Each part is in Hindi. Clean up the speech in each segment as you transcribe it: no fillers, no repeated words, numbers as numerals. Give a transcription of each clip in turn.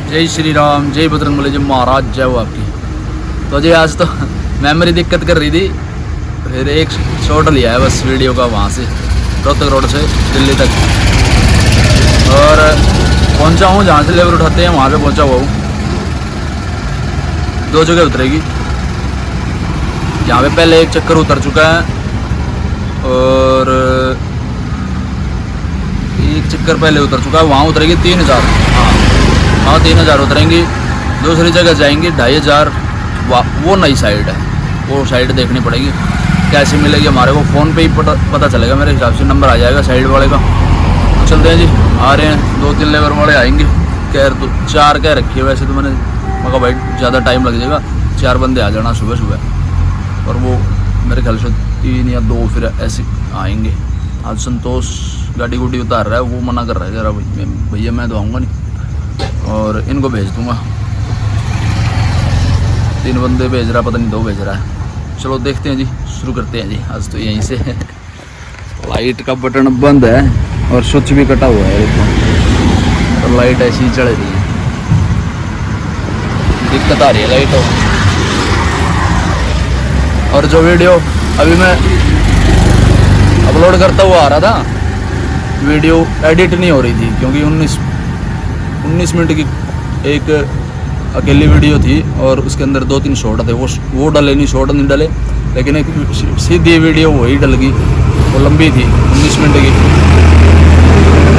जय श्री राम, जय बजरंगबली जी महाराज, जय हो आपकी। तो जी आज तो मेमोरी दिक्कत कर रही थी, फिर एक शॉट लिया है बस वीडियो का वहाँ से रोहतक रोड से दिल्ली तक, और पहुँचा हूँ जहाँ से लेबर उठाते हैं वहाँ पे पहुँचा हुआ हूँ। 2 जगह उतरेगी, यहाँ पे पहले एक चक्कर उतर चुका है और एक चक्कर पहले उतर चुका है, वहाँ उतरेगी 3000। हाँ 3000 उतरेंगी। दूसरी जगह जाएंगी 2500, वो नई साइड है, वो साइड देखनी पड़ेगी कैसे मिलेगी हमारे को। फ़ोन पे ही पता चलेगा मेरे हिसाब से, नंबर आ जाएगा साइड वाले का। तो चलते हैं जी, आ रहे हैं 2-3 लेबर वाले आएंगे। तो 4 कह रखी है वैसे तो मैंने, मगर भाई ज़्यादा टाइम लग जाएगा, 4 बंदे आ जाना सुबह सुबह, और वो मेरे ख्याल से 3 या 2 फिर ऐसे आएंगे। आज संतोष गाड़ी गुड़ी उतार रहा है, वो मना कर रहा है जरा भैया मैं तो आऊँगा नहीं, और इनको भेज दूँगा। 3 बंदे भेज रहा, पता नहीं 2 भेज रहा है। चलो देखते हैं जी, शुरू करते हैं जी आज तो यहीं से। लाइट का बटन बंद है और स्विच भी कटा हुआ है देखो, तो लाइट ऐसी ही चल रही है, दिक्कत आ रही है लाइट। और जो वीडियो अभी मैं अपलोड करता हुआ आ रहा था, वीडियो एडिट नहीं हो रही थी क्योंकि 19 मिनट की एक अकेली वीडियो थी और उसके अंदर 2-3 शॉर्ट थे, वो डले नहीं, शॉर्ट नहीं डले, लेकिन एक सीधी वीडियो वही डल गई, वो लंबी थी 19 मिनट की।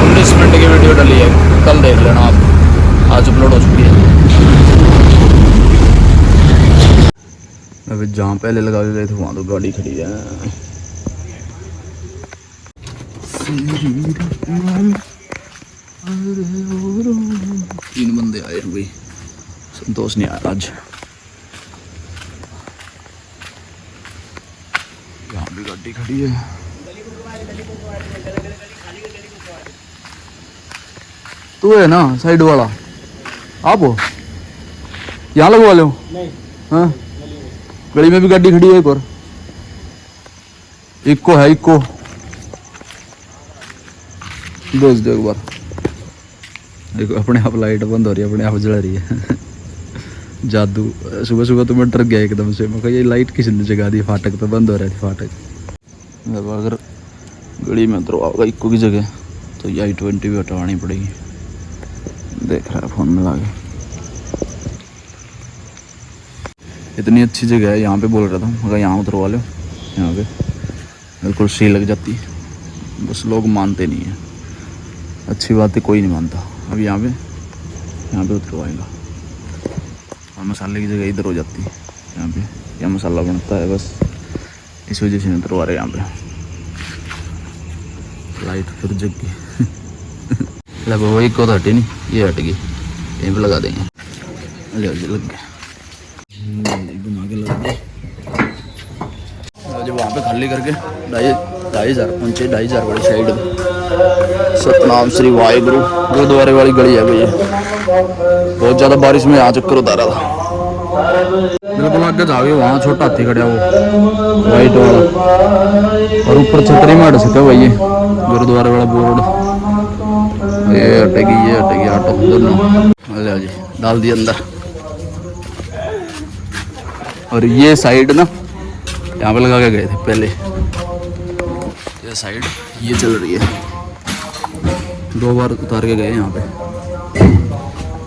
19 मिनट की वीडियो डली है, कल देख लेना आप, आज अपलोड हो चुकी है। अभी जहाँ पहले लगा के गए थे वहाँ तो गाड़ी खड़ी है। 3 बंदे आए हैं भाई, संतोष नहीं आया आज। यहाँ भी गाड़ी खड़ी है। तू है ना साइड वाला, आप हो यहाँ लगवा लो। हाँ गली में भी गाड़ी खड़ी है एक और, इको है, इको भेज दो एक बार। देखो अपने आप लाइट बंद हो रही है, अपने आप जल रही है। जादू। सुबह सुबह तो मैं डर गया एकदम से, मैं कहा ये लाइट किसने जगा दी, फाटक तो बंद हो रहा है फाटक। अगर गली में उतरवाओगा इक्को की जगह तो ये i20 भी हटवानी पड़ेगी। देख रहा है फ़ोन में लाके, इतनी अच्छी जगह है, यहाँ पे बोल रहा था मगर यहाँ उतरवा लो, यहाँ पे बिल्कुल सही लग जाती है, बस लोग मानते नहीं हैं। अच्छी बात है, कोई नहीं मानता। अब यहाँ पे उतरवाएगा और मसाले की जगह इधर हो जाती है, यहाँ पे यहाँ मसाला बनता है, बस इस वजह से उतरवा रहे यहाँ पे। लाइट फिर जग गई। लगभग वही को तो हटी नहीं, ये हट गई, यहीं पे लगा देंगे। लग गया घुमा के लगा दिया। वहाँ पे खाली करके 2500 पहुँचे, 2500 वाली साइड में। सतनाम श्री वाहिगुरु गुरुद्वारे वाली गली है भैया। बहुत ज़्यादा बारिश में यहाँ चक्कर उतारा था, बिल्कुल आगे जाओगे वहाँ छोटा हाथी खड़ा वो वाइट वाला, और ऊपर छतरी में हट सके भैया गुरुद्वारे वाला बोर्ड। ये हटेगी ऑटो दोनों। ले जी डाल दिया अंदर। और ये साइड ना यहाँ पे लगा के गए थे पहले, ये साइड ये चल रही है, 2 बार उतार के गए यहाँ पे,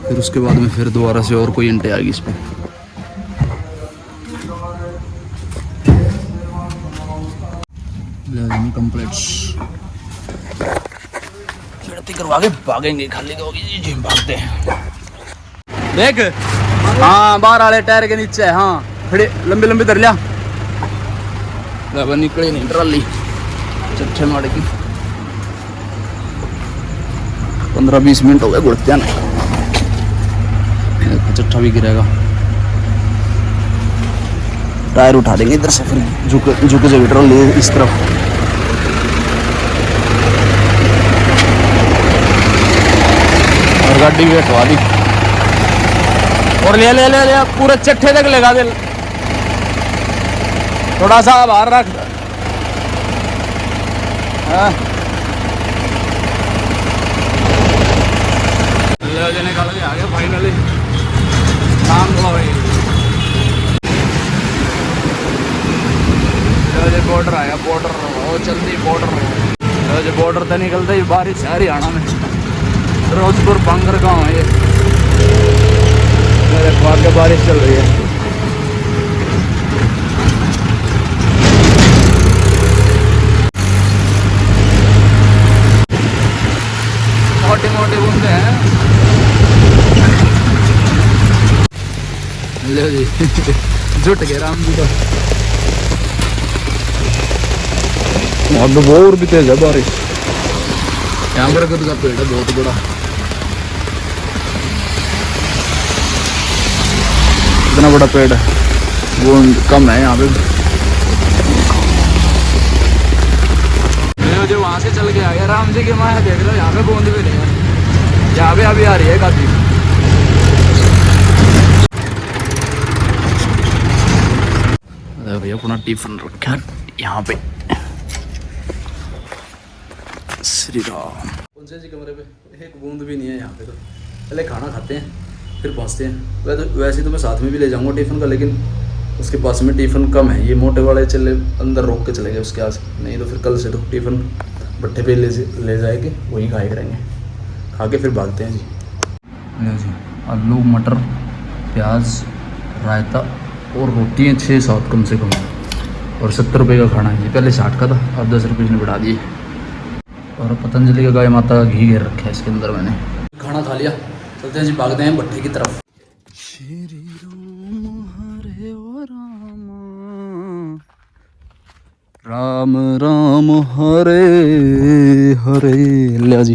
फिर उसके बाद में फिर दोबारा से और कोई इंटे आ गई इस पर। कंप्लीट करवा के भागेंगे, खाली तो होगी जी, भागते हैं। देख हाँ बाहर वाले टायर के नीचे है, हाँ खड़े लंबी लंबी धर लिया, निकली नहीं ट्राली चट्टे मार की। 15-20 मिनट हो गए गुड़ते ना, चट्टा भी गिरेगा। टायर उठा देंगे इधर से, फिर झुक जाएगी ट्राली इस तरफ। और गाड़ी भी हटवा दी और ले ले ले ले पूरे चट्टे तक लगा दे, थोड़ा सा बाहर रख। हाँ निकल के आ गया फाइनली नाम बॉर्डर आया बॉर्डर बहुत जल्दी बॉर्डर बॉर्डर तो निकलता ही बारिश है हरियाणा में फिरोजपुर बंगर गाँव है ये मेरे को आगे बारिश चल रही है मोटे मोटे बूंदे हैं ले जी जुट गए राम जी का अब और भी तेज है बारिश यहाँ पर बरगद का पेड़ है बहुत बड़ा इतना बड़ा पेड़ है वो कम है यहाँ पे जो वहाँ से चल के आ गया राम जी की माया देख लो यहाँ पे बूंद भी नहीं है यहाँ पे अभी आ रही है काफी भैया अपना टिफिन रखा यहाँ पे श्री राम पहुंचे जी कमरे पे एक बूंद भी नहीं है यहाँ पे तो पहले खाना खाते हैं फिर पहुँचते हैं वैसे तो मैं साथ में भी ले जाऊँगा टिफ़िन का लेकिन उसके पास में टिफ़िन कम है ये मोटे वाले चले अंदर रोक के चले गए उसके आस नहीं तो फिर कल से तो टिफ़िन भट्टे पे ले जाएंगे वहीं खाए करेंगे खा के फिर भागते हैं जी आलू मटर प्याज रायता और रोटी हैं 6-7 कम से कम और 70 रुपये का खाना है जी पहले 60 का था अब 10 रुपये ने बढ़ा दिए और पतंजलि का गाय माता का घी घेर रखा है इसके अंदर मैंने खाना खा लिया चलते हैं जी भागते हैं भट्टे की तरफ श्री राम राम हरे हरे ले जी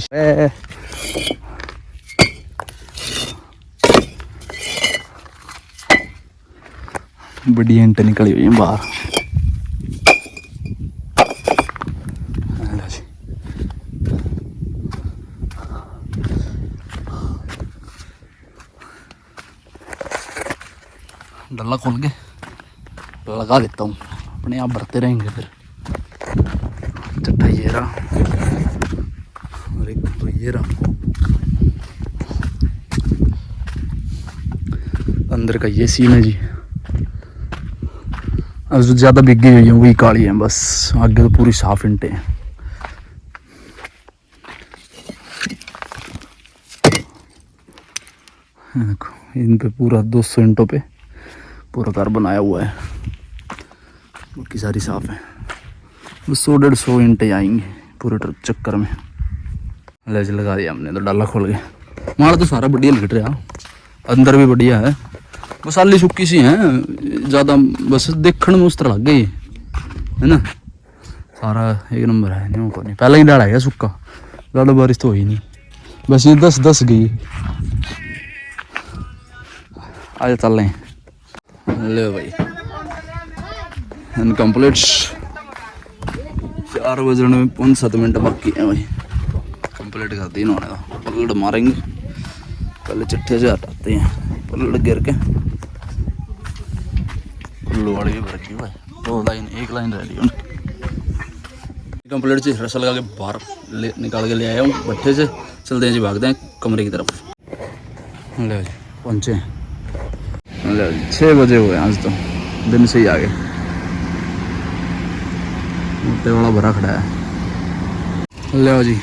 बड़ी एंट निकली हुई है बाहर जी डल्ला खोल के लगा देता हूँ अपने आप भरते रहेंगे फिर चट्टा ये रहा और एक तो ये रहा अंदर का ये सीन है जी अब जो ज़्यादा बिक गई हुई है वही काली है बस आगे तो पूरी साफ इंटे हैं देखो इन पे पूरा 200 इंटों पे पूरा घर बनाया हुआ है बाकी सारी साफ है बस 100-150 इंटे आएंगे पूरे चक्कर में लेज लगा दिया हमने तो डाला खोल के माड़ा तो सारा बढ़िया लिट रहा अंदर भी बढ़िया है बस आली सुक्की सी हैं ज़्यादा बस देखने में उस तरह लग गई है ना सारा एक नंबर है नहीं को नहीं पहले ही डाला है सुक्का ज़्यादा बारिश तो हुई नहीं बस ये 10 गई आज चल रहे ले भाई इनकम्प्लीट 4 बजने में 5-7 मिनट बाकी है भाई कंप्लीट कर दी इन्होंने तो पलड़ मारेंगे पहले चिट्ठे से हटाते हैं पलड़ गिर के पल्लू वाली भी भर की भाई 2 लाइन 1 लाइन रह रही है कंप्लीट से रसल लगा के बाहर निकाल के ले आया हूँ भट्टे से चलते हैं जी भागते हैं कमरे की तरफ ले जी पहुँचे ले 6 बजे हुए आज तो दिन से ही आ गए मोटे वाला भरा खड़ा है ले जी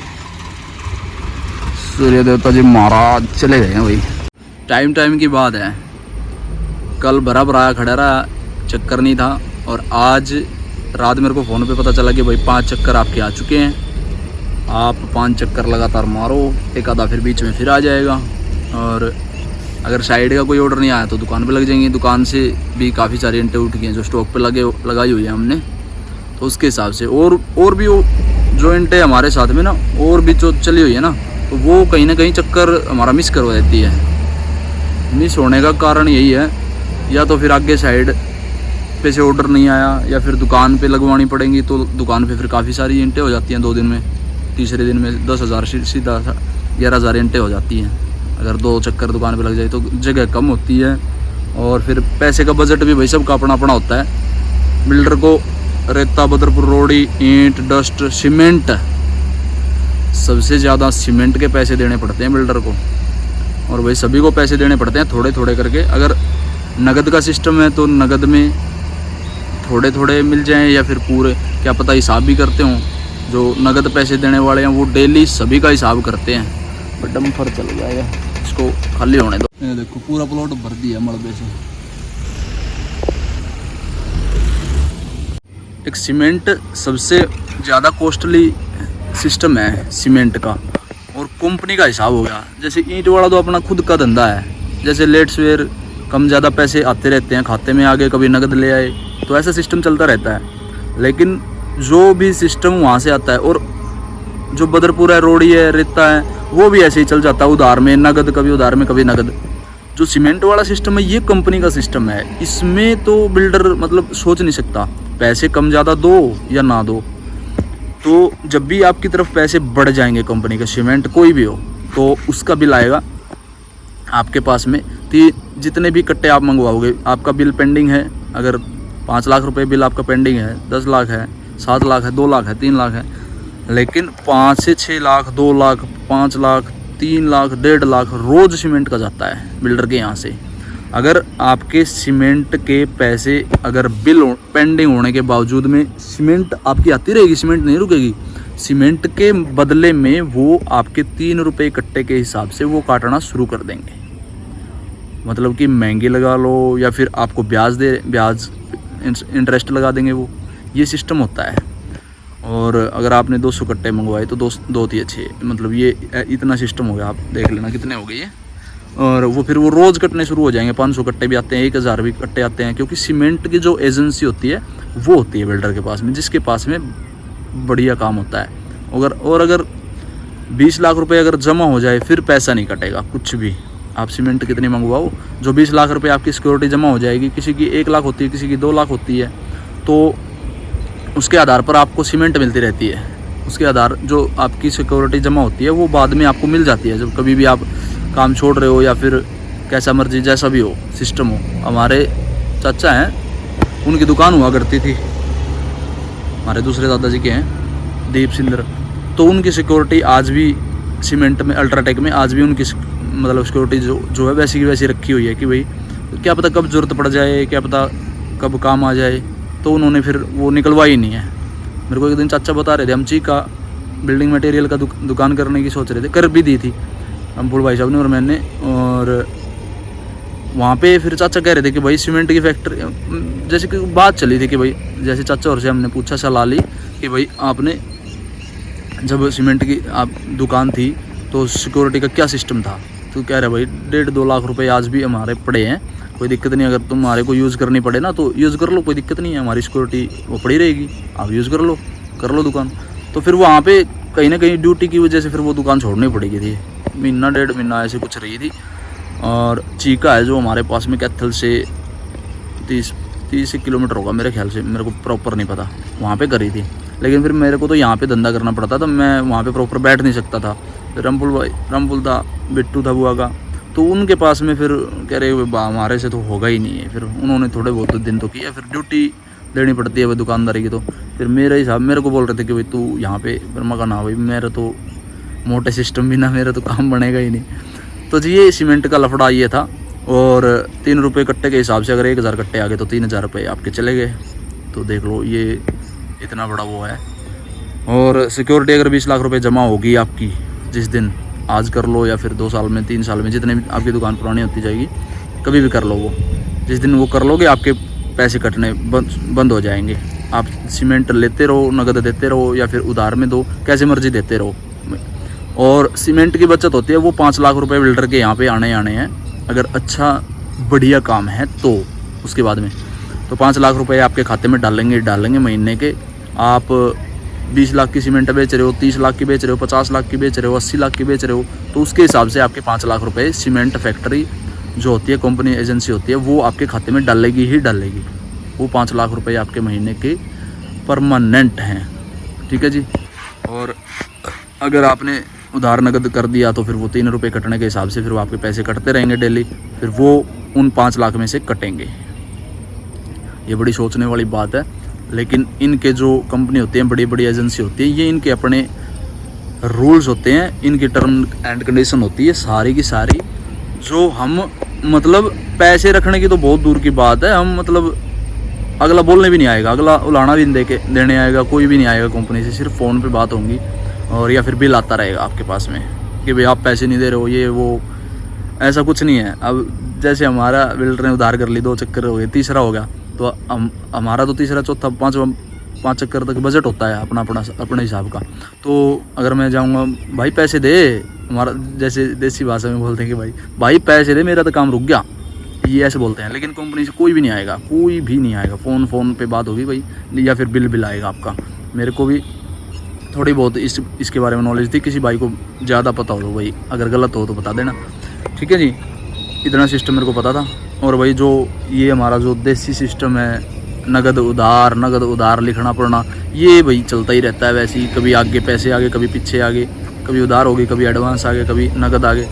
सूर्य देवता जी महाराज चले गए हैं भाई टाइम की बात है कल भरा भराया खड़ा रहा चक्कर नहीं था और आज रात मेरे को फ़ोन पे पता चला कि भाई 5 चक्कर आपके आ चुके हैं आप 5 चक्कर लगातार मारो एक आधा फिर बीच में फिर आ जाएगा और अगर साइड का कोई ऑर्डर नहीं आया तो दुकान पे लग जाएंगे दुकान से भी काफ़ी सारी इंटें उठ गई हैं जो स्टॉक पे लगाई हुई है हमने तो उसके हिसाब से और भी जो इंटें हमारे साथ में ना और भी जो चली हुई है ना तो वो कहीं ना कहीं चक्कर हमारा मिस करवा देती है मिस होने का कारण यही है या तो फिर आगे साइड पे से ऑर्डर नहीं आया या फिर दुकान पे लगवानी पड़ेंगी तो दुकान पे फिर काफ़ी सारी इंटें हो जाती हैं 2 दिन में तीसरे दिन में 10,000 सीधा 11,000 इंटें हो जाती हैं अगर 2 चक्कर दुकान पे लग जाए तो जगह कम होती है और फिर पैसे का बजट भी भाई सबका अपना अपना होता है बिल्डर को रेता बदरपुर रोड़ी ईंट डस्ट सीमेंट सबसे ज़्यादा सीमेंट के पैसे देने पड़ते हैं बिल्डर को और वही सभी को पैसे देने पड़ते हैं थोड़े थोड़े करके। अगर नगद का सिस्टम है तो नगद में थोड़े थोड़े मिल जाएं या फिर पूरे, क्या पता हिसाब भी करते हों। जो नगद पैसे देने वाले हैं वो डेली सभी का हिसाब करते हैं। बट डम्फर चल जाएगा, इसको खाली होने दो। ये देखो पूरा प्लॉट भर दिया मलबे से। एक सीमेंट सबसे ज़्यादा कॉस्टली सिस्टम है सीमेंट का, और कंपनी का हिसाब हो गया। जैसे ईंट वाला तो अपना खुद का धंधा है, जैसे लेट सवेर कम ज़्यादा पैसे आते रहते हैं खाते में, आगे कभी नगद ले आए, तो ऐसा सिस्टम चलता रहता है। लेकिन जो भी सिस्टम वहाँ से आता है, और जो बदरपुर है, रोड़ी है, रेता है, वो भी ऐसे ही चल जाता है, उधार में नगद, कभी उधार में कभी नगद। जो सीमेंट वाला सिस्टम है ये कंपनी का सिस्टम है, इसमें तो बिल्डर मतलब सोच नहीं सकता, पैसे कम ज़्यादा दो या ना दो। तो जब भी आपकी तरफ पैसे बढ़ जाएंगे कंपनी का, सीमेंट कोई भी हो, तो उसका बिल आएगा आपके पास में। जितने भी कट्टे आप मंगवाओगे, आपका बिल पेंडिंग है, अगर 5 लाख रुपए बिल आपका पेंडिंग है, 10 लाख है, 7 लाख है, 2 लाख है, 3 लाख है, लेकिन 5 से 6 लाख, 2 लाख, 5 लाख, 3 लाख, 1.5 लाख रोज़ सीमेंट का जाता है बिल्डर के यहाँ से। अगर आपके सीमेंट के पैसे, अगर बिल पेंडिंग होने के बावजूद में सीमेंट आपकी आती रहेगी, सीमेंट नहीं रुकेगी, सीमेंट के बदले में वो आपके 3 रुपये कट्टे के हिसाब से वो काटना शुरू कर देंगे। मतलब कि महंगी लगा लो या फिर आपको ब्याज इंटरेस्ट लगा देंगे वो, ये सिस्टम होता है। और अगर आपने 200 कट्टे मंगवाए तो 2 थी अच्छे, मतलब ये इतना सिस्टम हो गया। आप देख लेना कितने हो गए ये। और वो फिर वो रोज़ कटने शुरू हो जाएंगे, 500 कट्टे भी आते हैं, 1000 भी कट्टे आते हैं, क्योंकि सीमेंट की जो एजेंसी होती है वो होती है बिल्डर के पास में, जिसके पास में बढ़िया काम होता है। अगर 20 लाख रुपए अगर जमा हो जाए फिर पैसा नहीं कटेगा कुछ भी। आप सीमेंट कितनी मंगवाओ, जो 20 लाख रुपए आपकी सिक्योरिटी जमा हो जाएगी, किसी की 1 लाख होती है, किसी की 2 लाख होती है, तो उसके आधार पर आपको सीमेंट मिलती रहती है। उसके आधार जो आपकी सिक्योरिटी जमा होती है वो बाद में आपको मिल जाती है, जब कभी भी आप काम छोड़ रहे हो या फिर कैसा मर्जी जैसा भी हो सिस्टम हो। हमारे चाचा हैं, उनकी दुकान हुआ करती थी, हमारे दूसरे दादाजी के हैं दीप सिंदर, तो उनकी सिक्योरिटी आज भी सीमेंट में, अल्ट्राटेक में आज भी उनकी मतलब सिक्योरिटी जो है वैसी की वैसी रखी हुई है कि भाई क्या पता कब ज़रूरत पड़ जाए, क्या पता कब काम आ जाए, तो उन्होंने फिर वो निकलवाई नहीं है। मेरे को एक दिन चाचा बता रहे थे, हम चीका बिल्डिंग मटेरियल का दुकान करने की सोच रहे थे, कर भी दी थी अम्पुल भाई साहब ने और मैंने। और वहाँ पे फिर चाचा कह रहे थे कि भाई सीमेंट की फैक्ट्री, जैसे कि बात चली थी कि भाई, जैसे चाचा और से हमने पूछा, सलाह ली कि भाई आपने जब सीमेंट की आप दुकान थी तो सिक्योरिटी का क्या सिस्टम था, तो कह रहे भाई 1.5-2 लाख रुपए आज भी हमारे पड़े हैं, कोई दिक्कत नहीं, अगर तुम्हारे को यूज़ करनी पड़े ना तो यूज़ कर लो, कोई दिक्कत नहीं है, हमारी सिक्योरिटी वो पड़ी रहेगी, आप यूज़ कर लो दुकान। तो फिर वहाँ पे कहीं ना कहीं ड्यूटी की वजह से फिर वो दुकान छोड़नी पड़ेगी थी, 1.5 महीना ऐसे कुछ रही थी। और चीका है जो हमारे पास में कैथल से 30 किलोमीटर होगा मेरे ख्याल से, मेरे को प्रॉपर नहीं पता, वहाँ पे करी थी। लेकिन फिर मेरे को तो यहाँ पे धंधा करना पड़ता था, मैं वहाँ पे प्रॉपर बैठ नहीं सकता था। फिर रामपुल था, बिट्टू था बुआ का, तो उनके पास में फिर कह रहे हमारे से तो होगा ही नहीं है। फिर उन्होंने थोड़े बहुत दिन तो किया, फिर ड्यूटी देनी पड़ती है वह दुकानदारी की। तो फिर मेरे को बोल रहे थे कि भाई तू यहाँ पे, फिर मैं कहा ना भाई मेरा तो मोटे सिस्टम भी ना, मेरा तो काम बनेगा ही नहीं। तो जी ये सीमेंट का लफड़ा ये था। और 3 रुपये कट्टे के हिसाब से अगर 1000 कट्टे आ गए तो 3000 रुपये आपके चले गए। तो देख लो ये इतना बड़ा वो है। और सिक्योरिटी अगर 20 लाख रुपए जमा होगी आपकी जिस दिन, आज कर लो या फिर 2 साल में, 3 साल में, जितने भी आपकी दुकान पुरानी होती जाएगी, कभी भी कर लो, वो जिस दिन वो कर लोगे आपके पैसे कटने बंद हो जाएंगे। आप सीमेंट लेते रहो, नगद देते रहो या फिर उधार में दो, कैसे मर्जी देते रहो। और सीमेंट की बचत होती है वो 5 लाख रुपए बिल्डर के यहाँ पे आने हैं, अगर अच्छा बढ़िया काम है तो। उसके बाद में तो 5 लाख रुपए आपके खाते में डालेंगे महीने के। आप 20 लाख की सीमेंट बेच रहे हो, 30 लाख की बेच रहे हो, 50 लाख की बेच रहे हो, 80 लाख की बेच रहे हो, तो उसके हिसाब से आपके 5 लाख रुपए सीमेंट फैक्ट्री जो होती है, कंपनी एजेंसी होती है, वो आपके खाते में डालेगी। वो 5 लाख रुपए आपके महीने के परमानेंट हैं, ठीक है जी। और अगर आपने उधार नगद कर दिया तो फिर वो 3 रुपये कटने के हिसाब से फिर वो आपके पैसे कटते रहेंगे डेली, फिर वो उन 5 लाख में से कटेंगे। ये बड़ी सोचने वाली बात है, लेकिन इनके जो कंपनी होती हैं, बड़ी बड़ी एजेंसी होती है, ये इनके अपने रूल्स होते हैं, इनकी टर्म एंड कंडीशन होती है सारी की सारी। जो हम मतलब पैसे रखने की तो बहुत दूर की बात है, हम मतलब अगला बोलने भी नहीं आएगा, अगला उलाना भी नहीं देने आएगा, कोई भी नहीं आएगा कंपनी से, सिर्फ फ़ोन पे बात होंगी और या फिर बिल आता रहेगा आपके पास में कि भाई आप पैसे नहीं दे रहे हो, ये वो, ऐसा कुछ नहीं है। अब जैसे हमारा बिल्डर ने उधार कर ली, 2 चक्कर हो गए, तीसरा हो गया, तो हमारा तो तीसरा चौथा 5 चक्कर तक बजट होता है अपने हिसाब का। तो अगर मैं जाऊँगा भाई पैसे दे, हमारा जैसे देसी भाषा में बोलते हैं कि भाई पैसे दे, मेरा तो काम रुक गया, ये ऐसे बोलते हैं। लेकिन कंपनी से कोई भी नहीं आएगा, कोई भी नहीं आएगा, फ़ोन पे बात होगी भाई, या फिर बिल आएगा आपका। मेरे को भी थोड़ी बहुत इसके बारे में नॉलेज थी, किसी भाई को ज़्यादा पता हो तो भाई अगर गलत हो तो बता देना, ठीक है जी। इतना सिस्टम मेरे को पता था। और भाई जो ये हमारा जो देसी सिस्टम है, नगद उधार लिखना पड़ना, ये भाई चलता ही रहता है वैसे ही, कभी आगे पैसे आगे, कभी पीछे आगे, कभी उधार हो गई, कभी एडवांस आगे, कभी नगद आगे।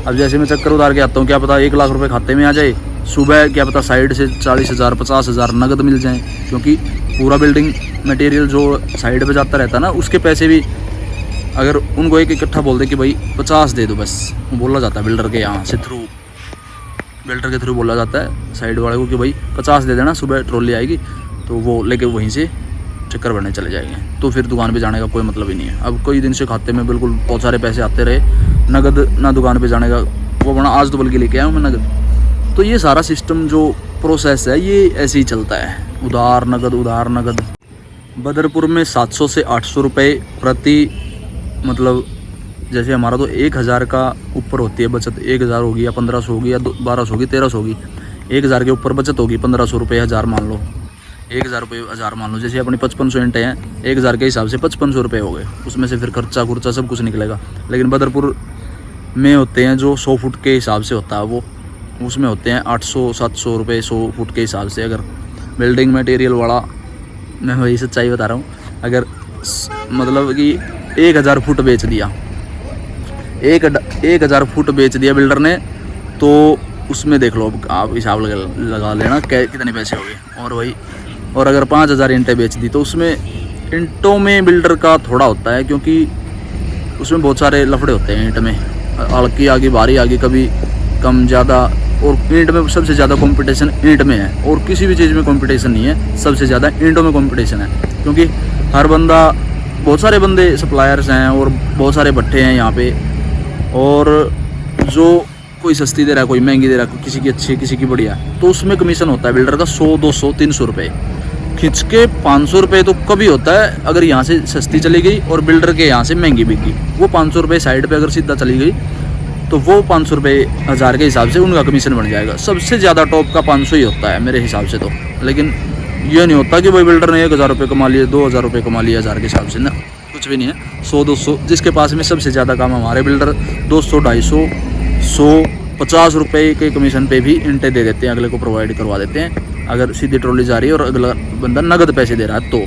अब जैसे मैं चक्कर उधार के आता हूँ, क्या पता 1 लाख रुपए खाते में आ जाए सुबह, क्या पता साइड से 40,000 50,000 नगद मिल जाए, क्योंकि पूरा बिल्डिंग मटेरियल जो साइड पे जाता रहता है ना, उसके पैसे भी अगर उनको एक इकट्ठा बोल दे कि भाई 50 दे दो, बस बोला जाता है बिल्डर के यहाँ से बिल्डर के थ्रू बोला जाता है साइड वाले को कि भाई 50 दे देना, सुबह ट्रॉली आएगी तो वो लेके वहीं से चक्कर भरने चले जाएंगे, तो फिर दुकान पे जाने का कोई मतलब ही नहीं है। अब कई दिन से खाते में बिल्कुल बहुत सारे पैसे आते रहे, नगद ना दुकान पे जाने का वो बना, आज तो बल्कि लेके आया हूँ मैं नगद। तो ये सारा सिस्टम जो प्रोसेस है ये ऐसे ही चलता है, उधार नगद। बदरपुर में 700 से 800 रुपये प्रति, मतलब जैसे हमारा तो 1000 का ऊपर होती है बचत, 1000 होगी या 1500 होगी या 1200 होगी 1300 होगी, 1000 के ऊपर बचत होगी, 1500 रुपये 1000 मान लो, 1000 रुपये 1000 मान लो। जैसे अपनी 5500 ईंटें हैं, 1000 के हिसाब से 5500 रुपये हो गए, उसमें से फिर खर्चा सब कुछ निकलेगा। लेकिन बदरपुर में होते हैं जो 100 फुट के हिसाब से होता है, वो उसमें होते हैं 800-700 रुपये 100 फुट के हिसाब से। अगर बिल्डिंग मटेरियल वाला, मैं वही सच्चाई बता रहा हूँ, अगर मतलब कि 1000 फुट बेच दिया, 1000 फुट बेच दिया बिल्डर ने, तो उसमें देख लो आप हिसाब लगा लेना कितने पैसे हो गए। और वही, और अगर 5000 ईंटें बेच दी तो उसमें ईंटों में बिल्डर का थोड़ा होता है, क्योंकि उसमें बहुत सारे लफड़े होते हैं ईंट में, हल्की आगे भारी आगे, कभी कम ज़्यादा। और ईंट में सबसे ज़्यादा कंपटीशन ईंट में है, और किसी भी चीज़ में कंपटीशन नहीं है, सबसे ज़्यादा ईंटों में कंपटीशन है। क्योंकि हर बंदा, बहुत सारे बंदे सप्लायर्स हैं और बहुत सारे भट्टे हैं यहाँ पे, और जो कोई सस्ती दे रहा है, कोई महंगी दे रहा है, किसी की अच्छी किसी की बढ़िया, तो उसमें कमीशन होता है बिल्डर का 100 200 300 रुपये, खिंच के 500 रुपये तो कभी होता है अगर यहाँ से सस्ती चली गई और बिल्डर के यहाँ से महंगी बिकी। वो 500 रुपये साइड पे अगर सीधा चली गई तो वो 500 रुपये 1000 के हिसाब से उनका कमीशन बन जाएगा। सबसे ज़्यादा टॉप का 500 ही होता है मेरे हिसाब से तो। लेकिन ये नहीं होता कि भाई बिल्डर ने 1000 रुपये कमा लिए, 2000 रुपये कमा लिए 1000 के हिसाब से, ना, कुछ भी नहीं है। 100 200 जिसके पास में सबसे ज़्यादा काम हमारे बिल्डर 200 250 100 50 रुपये के कमीशन पे भी ईंटें दे देते हैं, अगले को प्रोवाइड करवा देते हैं। अगर सीधी ट्रॉली जा रही है और अगला बंदा नगद पैसे दे रहा है तो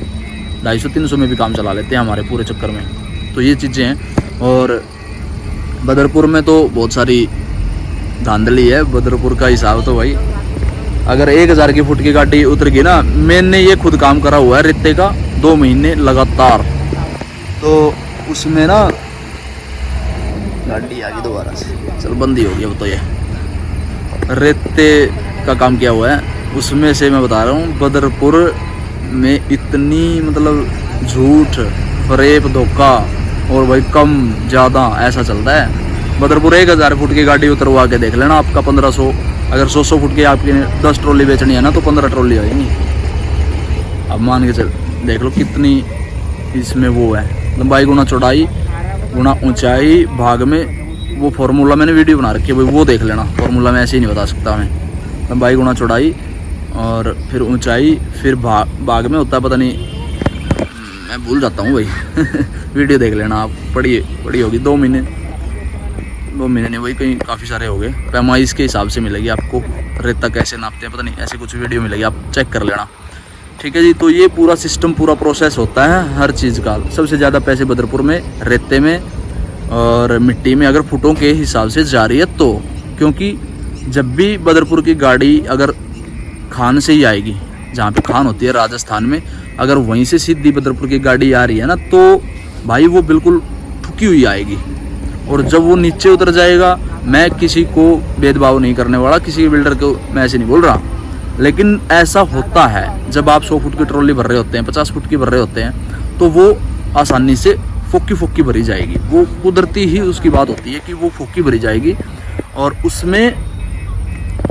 250-300 में भी काम चला लेते हैं हमारे पूरे चक्कर में। तो ये चीज़ें हैं। और बदरपुर में तो बहुत सारी धांधली है। बदरपुर का हिसाब तो भाई, अगर 1000 की फुट की गाड़ी उतर गई ना, मैंने ये खुद काम करा हुआ है रेते का 2 महीने लगातार, तो उसमें ना गाड़ी आ गई दोबारा से, चल बंदी हो गई अब तो। ये रेते का काम किया हुआ है, उसमें से मैं बता रहा हूँ बदरपुर में इतनी मतलब झूठ फरेब धोखा और भाई कम ज़्यादा ऐसा चलता है। बदरपुर 1000 फुट की गाड़ी उतरवा के देख लेना, आपका 1500, अगर 100 फुट की आपकी 10 ट्रॉली बेचनी है ना तो 15 ट्रॉली आएंगी। अब मान के चल देख लो कितनी इसमें वो है, लंबाई गुना चौड़ाई गुना ऊंचाई भाग में, वो फार्मूला मैंने वीडियो बना रखी है भाई, वो देख लेना। फार्मूला मैं ऐसे ही नहीं बता सकता मैं। लंबाई गुना चौड़ाई और फिर ऊंचाई, फिर भाग में होता है, पता नहीं मैं भूल जाता हूँ भाई वीडियो देख लेना आप, पड़ी होगी 2 महीने नहीं वही, कहीं काफ़ी सारे हो गए। पैमाइश के हिसाब से मिलेगी आपको, रेता कैसे नापते हैं पता नहीं, ऐसी कुछ वीडियो मिलेगी, आप चेक कर लेना, ठीक है जी। तो ये पूरा सिस्टम, पूरा प्रोसेस होता है हर चीज़ का। सबसे ज़्यादा पैसे बदरपुर में रेते में और मिट्टी में, अगर फुटों के हिसाब से जा रही है तो। क्योंकि जब भी बदरपुर की गाड़ी अगर खान से ही आएगी, जहाँ पे खान होती है राजस्थान में, अगर वहीं से सीधी बदरपुर की गाड़ी आ रही है ना, तो भाई वो बिल्कुल ठुकी हुई आएगी। और जब वो नीचे उतर जाएगा मैं किसी को भेदभाव नहीं करने वाला, किसी बिल्डर को मैं ऐसे नहीं बोल रहा, लेकिन ऐसा होता है जब आप 100 फुट की ट्रॉली भर रहे होते हैं, 50 फुट की भर रहे होते हैं, तो वो आसानी से फोकी भरी जाएगी। वो कुदरती ही उसकी बात होती है कि वो फोकी भरी जाएगी। और उसमें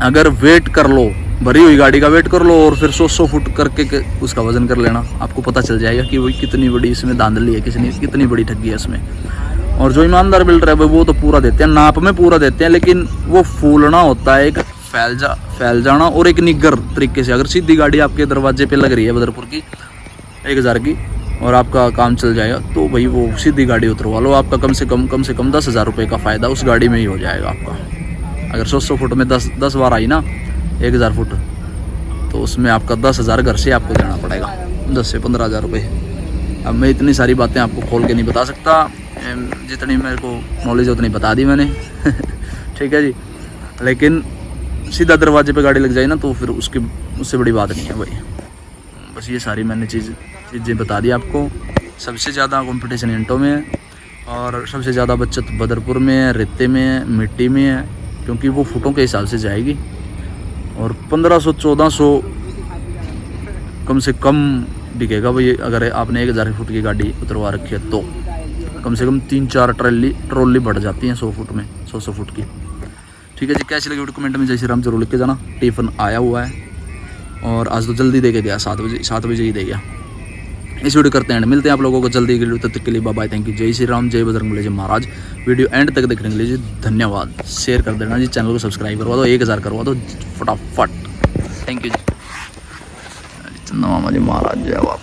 अगर वेट कर लो, भरी हुई गाड़ी का वेट कर लो और फिर 100 फुट करके उसका वजन कर लेना, आपको पता चल जाएगा कि वो कितनी बड़ी इसमें धांधली है, कितनी बड़ी ठगी है इसमें। और जो ईमानदार बिल्डर है वो तो पूरा देते हैं, नाप में पूरा देते हैं, लेकिन वो फूलना होता है, एक फैल जाना और एक निगर तरीके से। अगर सीधी गाड़ी आपके दरवाजे पे लग रही है बदरपुर की 1000 की और आपका काम चल जाएगा, तो भाई वो सीधी गाड़ी उतरवा लो, आपका कम से कम 10,000 रुपये का फ़ायदा उस गाड़ी में ही हो जाएगा आपका। अगर 100 फुट में 10 बार आई ना 1000 फुट, तो उसमें आपका 10,000 घर से आपको देना पड़ेगा, 10 से 15,000 रुपये। अब मैं इतनी सारी बातें आपको खोल के नहीं बता सकता, जितनी मेरे को नॉलेज है उतनी बता दी मैंने ठीक है जी। लेकिन सीधा दरवाजे पे गाड़ी लग जाए ना तो फिर उससे बड़ी बात नहीं है भाई। बस ये सारी मैंने चीज़ें बता दी आपको। सबसे ज़्यादा कंपटीशन ईंटों में है और सबसे ज़्यादा बचत बदरपुर में है, रेते में है, मिट्टी में है, क्योंकि वो फुटों के हिसाब से जाएगी। और 1500-1400 कम से कम बिकेगा भाई। अगर आपने 1000 फुट की गाड़ी उतरवा रखी है तो कम से कम 3-4 ट्रॉली बढ़ जाती हैं 100 फुट में, 100 फुट की। ठीक है जी, कैसी लगी वीडियो कमेंट में जय श्री राम जरूर लिख के जाना। टिफ़िन आया हुआ है और आज तो जल्दी दे के गया, 7 बजे ही दे गया। इस वीडियो करते हैं, मिलते हैं आप लोगों को जल्दी के लिए। तब तक के लिए बाय बाय, थैंक यू, जय श्री राम, जय बजरंगबली, जय महाराज। वीडियो एंड तक देखने के लिए जी धन्यवाद। शेयर कर देना जी, चैनल को सब्सक्राइब करवा दो, 1000 करवा दो फटाफट। थैंक यू जी, चंदा मामा जी महाराज जय बाप।